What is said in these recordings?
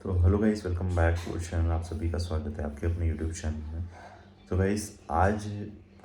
तो hello guys, welcome back to channel. आप सभी का स्वागत है आपके अपने यूट्यूब चैनल में। तो गाइस, आज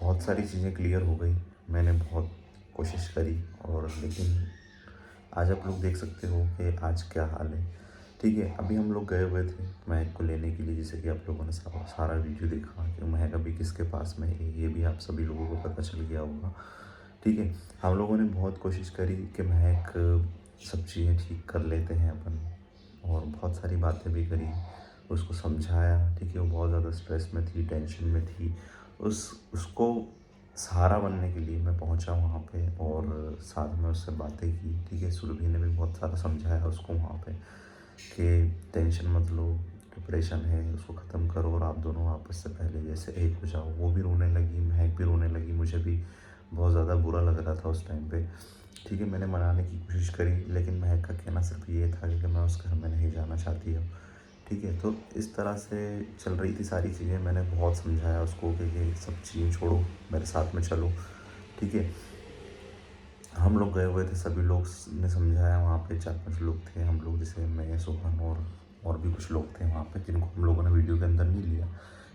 बहुत सारी चीज़ें क्लियर हो गई। मैंने बहुत कोशिश करी और लेकिन आज आप लोग देख सकते हो कि आज क्या हाल है। ठीक है, अभी हम लोग गए हुए थे महक को लेने के लिए, जैसे कि आप लोगों ने सारा वीडियो देखा कि महक अभी किसके पास में है, ये भी आप सभी लोगों को पता चल गया होगा। ठीक है, हम लोगों ने बहुत कोशिश करी कि महक सब चीज़ें ठीक कर लेते हैं अपन, और बहुत सारी बातें भी करी, उसको समझाया। ठीक है, वो बहुत ज़्यादा स्ट्रेस में थी, टेंशन में थी। उसको सहारा बनने के लिए मैं पहुंचा वहाँ पे और साथ में उससे बातें की। ठीक है, सुरभि ने भी बहुत सारा समझाया उसको वहाँ पे कि टेंशन मत लो, डिप्रेशन है उसको ख़त्म करो और आप दोनों आपस से पहले जैसे एक हो जाओ। वो भी रोने लगी, महक भी रोने लगी, मुझे भी बहुत ज़्यादा बुरा लग रहा था उस टाइम पे। ठीक है, मैंने मनाने की कोशिश करी, लेकिन महक का कहना सिर्फ ये था कि मैं उस घर में नहीं जाना चाहती हूँ। ठीक है, तो इस तरह से चल रही थी सारी चीज़ें। मैंने बहुत समझाया उसको कि ये सब चीज़ें छोड़ो, मेरे साथ में चलो। ठीक है, हम लोग गए हुए थे, सभी लोग ने समझाया। वहाँ पे 4-5 लोग थे हम लोग, जैसे मैं, सोहन और भी कुछ लोग थे वहाँ पे, जिनको हम लोगों ने वीडियो के अंदर नहीं लिया,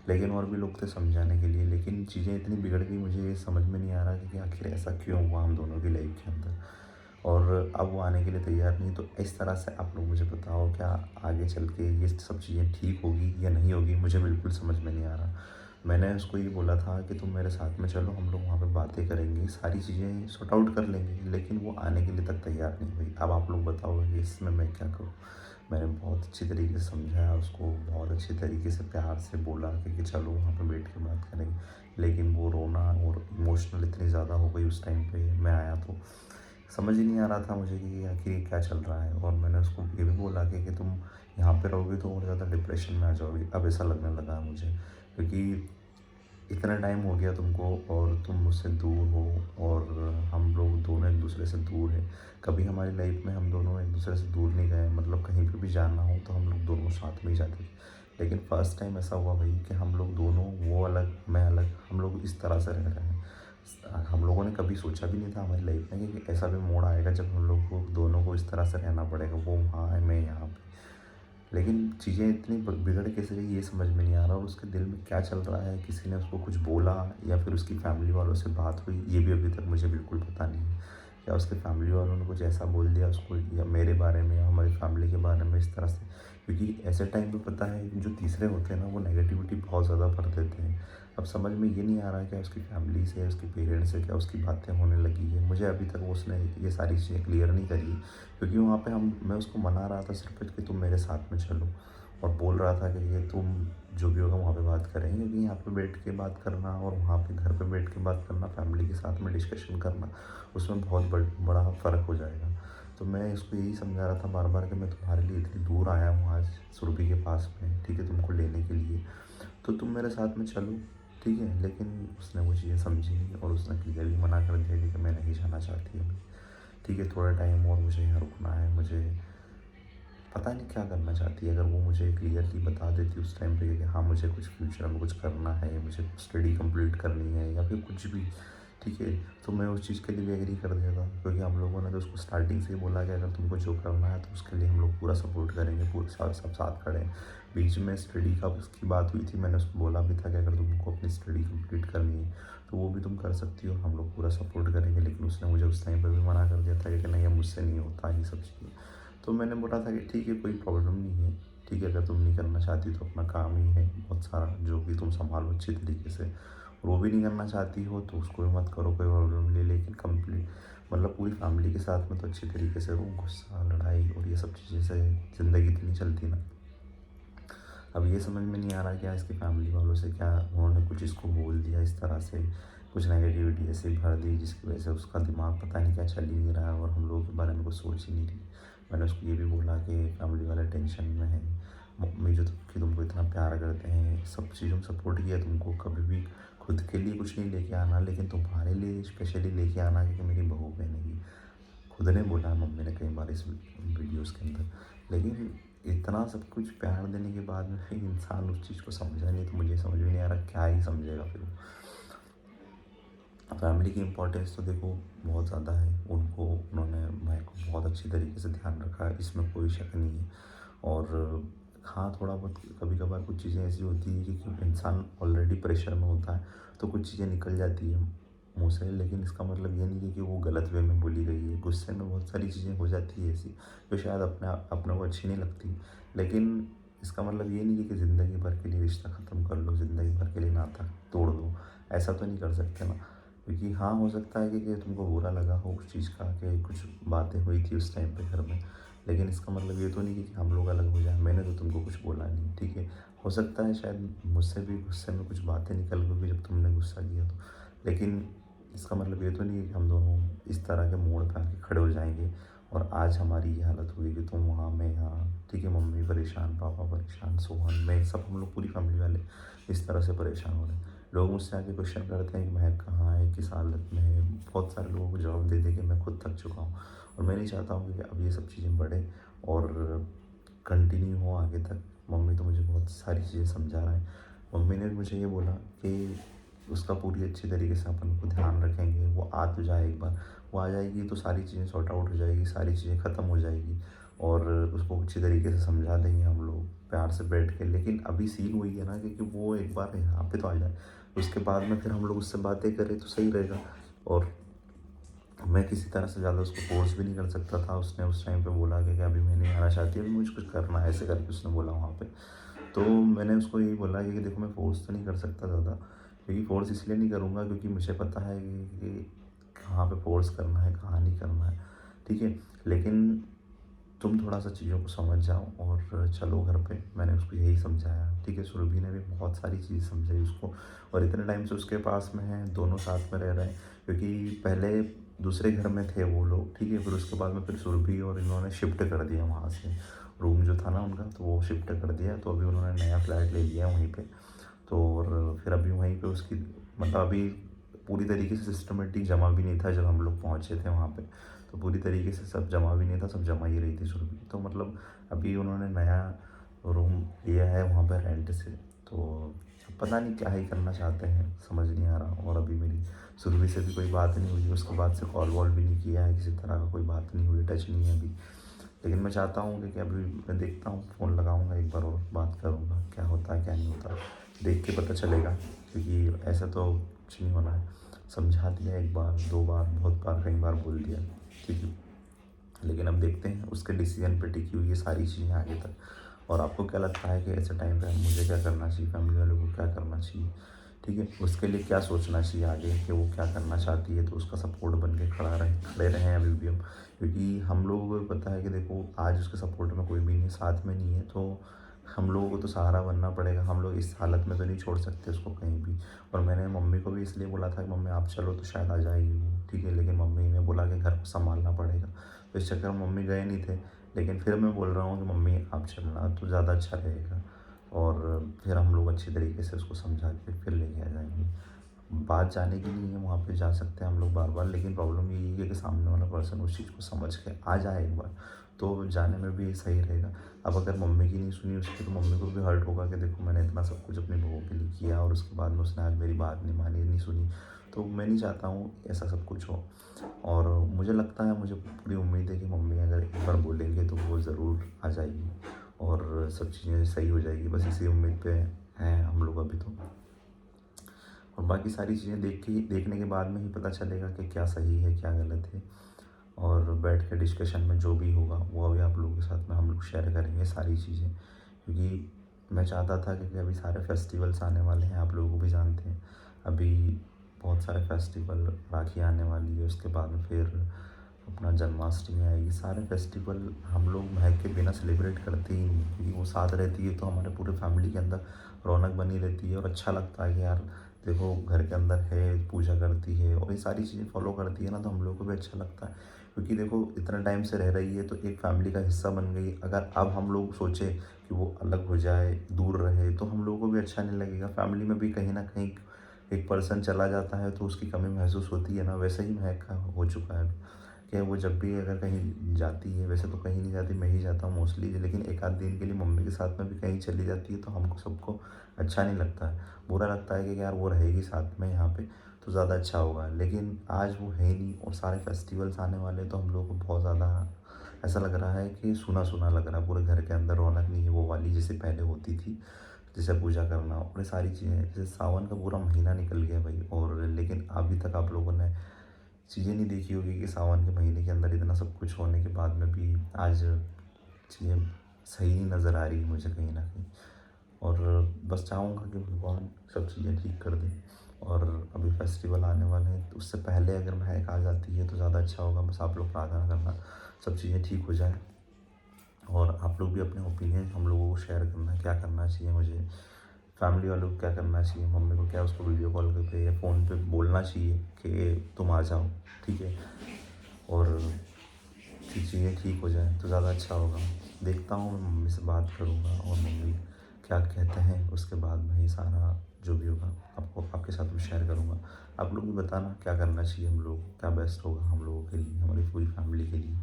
लेकिन और भी लोग थे समझाने के लिए। लेकिन चीज़ें इतनी बिगड़ गई, मुझे ये समझ में नहीं आ रहा कि आखिर ऐसा क्यों हुआ हम दोनों की लाइफ के अंदर, और अब वो आने के लिए तैयार नहीं। तो इस तरह से आप लोग मुझे बताओ, क्या आगे चल के ये सब चीज़ें ठीक होगी या नहीं होगी, मुझे बिल्कुल समझ में नहीं आ रहा। मैंने उसको ये बोला था कि तुम मेरे साथ में चलो, हम लोग वहाँ पे बातें करेंगे, सारी चीज़ें सॉर्ट आउट कर लेंगे, लेकिन वो आने के लिए तक तैयार नहीं हुई। अब आप लोग बताओ कि इसमें मैं क्या करूँ। मैंने बहुत अच्छी तरीके से समझाया उसको, बहुत अच्छी तरीके से प्यार से बोला कि चलो वहाँ पे बैठ के बात करेंगे, लेकिन वो रोना और इमोशनल इतनी ज़्यादा हो गई उस टाइम पे। मैं आया तो समझ ही नहीं आ रहा था मुझे कि आखिर ये क्या चल रहा है। और मैंने उसको ये भी बोला कि तुम यहाँ पे रहोगे तो और ज़्यादा डिप्रेशन में आ जाओगे। अब ऐसा लगने लगा है मुझे, क्योंकि इतना टाइम हो गया तुमको और तुम मुझसे दूर हो, और हम लोग दोनों एक दूसरे से दूर हैं। कभी हमारी लाइफ में हम दोनों एक दूसरे से दूर नहीं गए, मतलब कहीं पे भी जाना हो तो हम लोग दोनों साथ में ही जाते थे। लेकिन फर्स्ट टाइम ऐसा हुआ भाई कि हम लोग दोनों, वो अलग मैं अलग, हम लोग इस तरह से रह रहे हैं। हम लोगों ने कभी सोचा भी नहीं था हमारी लाइफ में कि ऐसा भी मोड़ आएगा जब हम लोग को दोनों को इस तरह से रहना पड़ेगा। वो वहाँ है, मैं यहाँ पे। लेकिन चीज़ें इतनी बिगड़ कैसे गई ये समझ में नहीं आ रहा, और उसके दिल में क्या चल रहा है, किसी ने उसको कुछ बोला या फिर उसकी फैमिली वालों से बात हुई, ये भी अभी तक मुझे बिल्कुल पता नहीं है। या उसके फैमिली वालों ने कुछ ऐसा बोल दिया उसको, या मेरे बारे में या हमारी फैमिली के बारे में इस तरह से। क्योंकि ऐसे टाइम पे पता है जो तीसरे होते हैं ना, वो नेगेटिविटी बहुत ज़्यादा भर देते हैं। अब समझ में ये नहीं आ रहा क्या उसकी फैमिली से, उसके पेरेंट्स से क्या उसकी बातें होने लगी है। मुझे अभी तक उसने ये सारी चीज़ें क्लियर नहीं करी है, क्योंकि वहाँ पे मैं उसको मना रहा था सिर्फ कि तुम मेरे साथ में चलो, और बोल रहा था कि ये तुम जो भी होगा वहाँ पे बात करेंगे, क्योंकि यहाँ पे बैठ के बात करना और वहाँ पे घर पे बैठ के बात करना, फैमिली के साथ में डिस्कशन करना, उसमें बहुत बड़ा फ़र्क हो जाएगा। तो मैं इसको यही समझा रहा था बार बार कि मैं तुम्हारे लिए इतनी दूर आया हूँ आज सुरभि के पास में, ठीक है, तुमको लेने के लिए, तो तुम मेरे साथ में चलो। ठीक है, लेकिन उसने वो चीज़ें समझी नहीं, और उसने क्लियरली मना कर दिया कि मैं नहीं जाना चाहती अभी। ठीक है, थोड़ा टाइम और मुझे यहाँ रुकना है। मुझे पता नहीं क्या करना चाहती है। अगर वो मुझे क्लियरली बता देती उस टाइम पे कि हाँ मुझे कुछ फ्यूचर में कुछ करना है, मुझे स्टडी कंप्लीट करनी है या फिर कुछ भी, ठीक है, तो मैं उस चीज़ के लिए भी एग्री कर देता। क्योंकि हम लोगों ने तो उसको स्टार्टिंग से ही बोला कि अगर तुमको जो करना है तो उसके लिए हम लोग पूरा सपोर्ट करेंगे, पूरे साथ सब साथ खड़े हैं। बीच में स्टडी का उसकी बात हुई थी, मैंने उसको बोला भी था कि अगर तुमको अपनी स्टडी कंप्लीट करनी है तो वो भी तुम कर सकती हो, हम लोग पूरा सपोर्ट करेंगे। लेकिन उसने मुझे उस टाइम पर भी मना कर दिया था कि नहीं, अब मुझसे नहीं होता ये सब चीज़ें। तो मैंने बोला था कि ठीक है, कोई प्रॉब्लम नहीं है। ठीक है, अगर तुम नहीं करना चाहती तो अपना काम ही है बहुत सारा, जो कि तुम संभालो अच्छी तरीके से। और वो भी नहीं करना चाहती हो तो उसको भी मत करो, कोई प्रॉब्लम नहीं। लेकिन कंप्लीट मतलब पूरी फैमिली के साथ में तो अच्छी तरीके से रहो। गुस्सा, लड़ाई और ये सब चीज़ें से ज़िंदगी तो नहीं चलती ना। अब ये समझ में नहीं आ रहा क्या इसकी फैमिली वालों से, क्या उन्होंने कुछ इसको बोल दिया इस तरह से, कुछ नेगेटिविटी ऐसे भर दी जिसकी वजह से उसका दिमाग पता नहीं क्या चल ही नहीं रहा है, और हम लोगों के बारे में कुछ सोच ही नहीं रही। मैंने उसको ये भी बोला कि फैमिली वाले टेंशन में है, मम्मी जो कि तुमको इतना प्यार करते हैं, सब चीज़ों में सपोर्ट किया तुमको, कभी भी खुद के लिए कुछ नहीं लेके आना, लेकिन तुम्हारे लिए स्पेशली लेके आना, क्योंकि मेरी बहू बहनेगी। खुद ने बोला है मम्मी ने कई बार इस वीडियोस के अंदर। लेकिन इतना सब कुछ प्यार देने के बाद में फिर इंसान उस चीज़ को समझा नहीं, तो मुझे समझ में नहीं आ रहा क्या ही समझेगा फिर वो। फैमिली की इम्पोर्टेंस तो देखो बहुत ज़्यादा है, उन्होंने मैं को बहुत अच्छी तरीके से ध्यान रखा है, इसमें कोई शक नहीं है। और हाँ, थोड़ा बहुत कभी कभार कुछ चीज़ें ऐसी होती है कि इंसान ऑलरेडी प्रेशर में होता है तो कुछ चीज़ें निकल जाती है मुँह से, लेकिन इसका मतलब ये नहीं है कि वो गलत वे में बोली गई है। गुस्से में बहुत सारी चीज़ें हो जाती है ऐसी जो शायद अपने को अच्छी नहीं लगती, लेकिन इसका मतलब ये नहीं है कि ज़िंदगी भर के लिए रिश्ता ख़त्म कर लो, ज़िंदगी भर के लिए नाता तोड़ दो। ऐसा तो नहीं कर सकते ना, क्योंकि हाँ, हो सकता है कि तुमको बुरा लगा हो उस चीज़ का कि कुछ बातें हुई थी उस टाइम पे घर में, लेकिन इसका मतलब ये तो नहीं कि हम लोग अलग हो जाएँ। मैंने तो तुमको कुछ बोला नहीं, ठीक है। हो सकता है शायद मुझसे भी गुस्से में कुछ बातें निकल गई होंगी जब तुमने गुस्सा किया तो, लेकिन इसका मतलब ये तो नहीं है कि हम दोनों इस तरह के मोड़ पे आके खड़े हो जाएँगे और आज हमारी ये हालत हुई कि तुम वहाँ, मैं यहाँ, ठीक है। मम्मी परेशान, पापा परेशान, सोहन, मैं, सब हम लोग पूरी फैमिली वाले इस तरह से परेशान हो रहे हैं। लोग मुझसे आके क्वेश्चन करते हैं कि महक कहाँ है, किस हालत में है। बहुत सारे लोगों को जवाब दे दे के मैं खुद थक चुका हूँ और मैं नहीं चाहता हूँ कि अब ये सब चीज़ें बढ़े और कंटिन्यू हो आगे तक। मम्मी तो मुझे बहुत सारी चीज़ें समझा रहा है। मम्मी ने भी मुझे ये बोला कि उसका पूरी अच्छी तरीके से अपन को ध्यान रखेंगे, वो आ तो जाए एक बार, वो आ जाएगी तो सारी चीज़ें सॉर्ट आउट हो जाएगी, सारी चीज़ें ख़त्म हो जाएगी और उसको अच्छी तरीके से समझा देंगे हम लोग प्यार से बैठ के। लेकिन अभी सीन वही है ना कि वो एक बार यहाँ पे तो आ जाए, उसके बाद में फिर हम लोग उससे बातें करें तो सही रहेगा। और मैं किसी तरह से ज़्यादा उसको फ़ोर्स भी नहीं कर सकता था। उसने उस टाइम पे बोला कि अभी मैं नहीं आना चाहती, अभी मुझे कुछ करना है, ऐसे करके उसने बोला वहाँ पे। तो मैंने उसको यही बोला कि देखो, मैं फ़ोर्स तो नहीं कर सकता ज़्यादा, क्योंकि फ़ोर्स इसलिए नहीं करूँगा क्योंकि मुझे पता है कि कहाँ पे फ़ोर्स करना है, कहाँ नहीं करना है, ठीक है। लेकिन तुम थोड़ा-सा चीज़ों को समझ जाओ और चलो घर पे। मैंने उसको यही समझाया, ठीक है। सुरभि ने भी बहुत सारी चीज़ समझाई उसको और इतने टाइम से उसके पास में हैं, दोनों साथ में रह रहे हैं, क्योंकि पहले दूसरे घर में थे वो लोग, ठीक है। फिर उसके बाद में फिर सुरभि और इन्होंने शिफ्ट कर दिया वहाँ से, रूम जो था ना उनका, तो वो शिफ्ट कर दिया। तो अभी उन्होंने नया फ्लैट ले लिया वहीं पे। तो और फिर अभी वहीं पे उसकी, मतलब अभी पूरी तरीके से सिस्टमेटिक जमा भी नहीं था जब हम लोग पहुँचे थे वहाँ पे। तो पूरी तरीके से सब जमा भी नहीं था, सब जमा ही रही थी सुरभि। तो मतलब अभी उन्होंने नया रूम लिया है वहाँ पे रेंट से। तो पता नहीं क्या ही करना चाहते हैं, समझ नहीं आ रहा। और अभी मेरी सुरभि से भी कोई बात नहीं हुई, उसके बाद से कॉल वॉल भी नहीं किया है, किसी तरह का कोई बात नहीं हुई, टच नहीं है अभी। लेकिन मैं चाहता हूँ कि अभी मैं देखता हूँ, फ़ोन लगाऊँगा एक बार और बात करूँगा, क्या होता है क्या नहीं होता, देख के पता चलेगा। क्योंकि ऐसा तो कुछ नहीं होना है। समझा दिया एक बार, 2 बार, बहुत बार, कई बार बोल दिया, ठीक है। लेकिन अब देखते हैं, उसके डिसीज़न पे टिकी हुई है सारी चीज़ें आगे तक। और आपको क्या लगता है कि ऐसे टाइम पे मुझे क्या करना चाहिए, फैमिली वालों को क्या करना चाहिए, ठीक है? उसके लिए क्या सोचना चाहिए आगे कि वो क्या करना चाहती है, तो उसका सपोर्ट बन के खड़े रहें अभी भी हम। क्योंकि हम लोगों को पता है कि देखो, आज उसके सपोर्ट में कोई भी नहीं, साथ में नहीं है, तो हम लोगों को तो सहारा बनना पड़ेगा। हम लोग इस हालत में तो नहीं छोड़ सकते उसको कहीं भी। और मैंने मम्मी को भी इसलिए बोला था कि मम्मी आप चलो तो शायद आ जाएगी वो, ठीक है। लेकिन मम्मी ने बोला कि घर को सँभालना पड़ेगा, तो इस चक्कर में मम्मी गए नहीं थे। लेकिन फिर मैं बोल रहा हूँ कि मम्मी आप चलना तो ज़्यादा अच्छा रहेगा और फिर हम लोग अच्छी तरीके से उसको समझा के फिर लेके आ जाएँगे। बात जाने की नहीं है, वहाँ पे जा सकते हैं हम लोग बार-बार, लेकिन प्रॉब्लम यही है कि सामने वाला पर्सन उस चीज़ को समझ के आ जाए एक बार, तो जाने में भी सही रहेगा। अब अगर मम्मी की नहीं सुनी उसकी, तो मम्मी को भी हर्ट होगा कि देखो, मैंने इतना सब कुछ अपनी बहू के लिए किया और उसके बाद में उसने आज मेरी बात नहीं मानी, नहीं सुनी। तो मैं नहीं चाहता हूँ ऐसा सब कुछ हो। और मुझे लगता है, मुझे पूरी उम्मीद है कि मम्मी अगर एक बार बोलेंगे तो वो ज़रूर आ जाएगी और सब चीज़ें सही हो जाएगी। बस इसी उम्मीद पे हैं हम लोग अभी तो। और बाकी सारी चीज़ें देखने के बाद में ही पता चलेगा कि क्या सही है, क्या गलत है। और बैठ के डिस्कशन में जो भी होगा वो अभी आप लोगों के साथ में हम लोग शेयर करेंगे सारी चीज़ें। क्योंकि मैं चाहता था कि अभी सारे फेस्टिवल्स आने वाले हैं, आप लोगों को भी जानते हैं। अभी बहुत सारे फेस्टिवल, राखी आने वाली है, उसके बाद में फिर अपना जन्माष्टमी आएगी। सारे फेस्टिवल हम लोग महक के बिना सेलिब्रेट करते ही नहीं, क्योंकि वो साथ रहती है तो हमारे पूरे फैमिली के अंदर रौनक बनी रहती है और अच्छा लगता है कि यार देखो, घर के अंदर है, पूजा करती है और ये सारी चीज़ें फॉलो करती है ना, तो हम लोग को भी अच्छा लगता है। क्योंकि देखो, इतने टाइम से रह रही है तो एक फैमिली का हिस्सा बन गई। अगर अब हम लोग सोचें कि वो अलग हो जाए, दूर रहे, तो हम लोगों को भी अच्छा नहीं लगेगा। फैमिली में भी कहीं ना कहीं एक पर्सन चला जाता है तो उसकी कमी महसूस होती है ना। वैसे ही महक का हो चुका है कि वो जब भी अगर कहीं जाती है, वैसे तो कहीं नहीं जाती, मैं ही जाता हूँ मोस्टली, लेकिन एक आध दिन के लिए मम्मी के साथ में भी कहीं चली जाती है तो हमको सबको अच्छा नहीं लगता है। बुरा लगता है कि यार वो रहेगी साथ में यहाँ पे तो ज़्यादा अच्छा होगा। लेकिन आज वो है ही नहीं और सारे फेस्टिवल्स आने वाले हैं, तो हम लोग को बहुत ज़्यादा ऐसा लग रहा है कि सूना सूना लग रहा है, पूरे घर के अंदर रौनक नहीं है वो वाली जैसे पहले होती थी। जैसे पूजा करना और ये सारी चीज़ें, जैसे सावन का पूरा महीना निकल गया भाई, और लेकिन अभी तक आप लोगों ने चीज़ें नहीं देखी होगी कि सावन के महीने के अंदर इतना सब कुछ होने के बाद में भी आज चीज़ें सही नहीं नज़र आ रही मुझे कहीं ना कहीं। और बस चाहूँगा कि भगवान सब चीज़ें ठीक कर दें। और अभी फेस्टिवल आने वाले हैं, तो उससे पहले अगर महक आ जाती है तो ज़्यादा अच्छा होगा। बस आप लोग प्रार्थना करना सब चीज़ें ठीक हो जाए। और आप लोग भी अपने ओपिनियन हम लोगों को शेयर करना, क्या करना चाहिए मुझे, फैमिली वालों को क्या करना चाहिए, मम्मी को क्या उसको वीडियो कॉल पे या फ़ोन पे बोलना चाहिए कि तुम आ जाओ, ठीक है। और चीज़ें ठीक हो जाए तो ज़्यादा अच्छा होगा। देखता हूँ, मैं मम्मी से बात करूँगा और मम्मी क्या कहते हैं, उसके बाद मैं ये सारा जो भी होगा आपको आपके साथ में शेयर करूँगा। आप लोग भी बताना क्या करना चाहिए हम लोग, क्या बेस्ट होगा हम लोगों के लिए, हमारी पूरी फैमिली के लिए,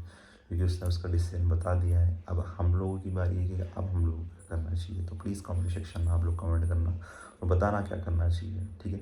क्योंकि उसने उसका डिसीजन बता दिया है। अब हम लोगों की बारी है कि अब हम लोगों को क्या करना चाहिए। तो प्लीज़ कमेंट सेक्शन में आप लोग कमेंट करना और बताना क्या करना चाहिए, ठीक है।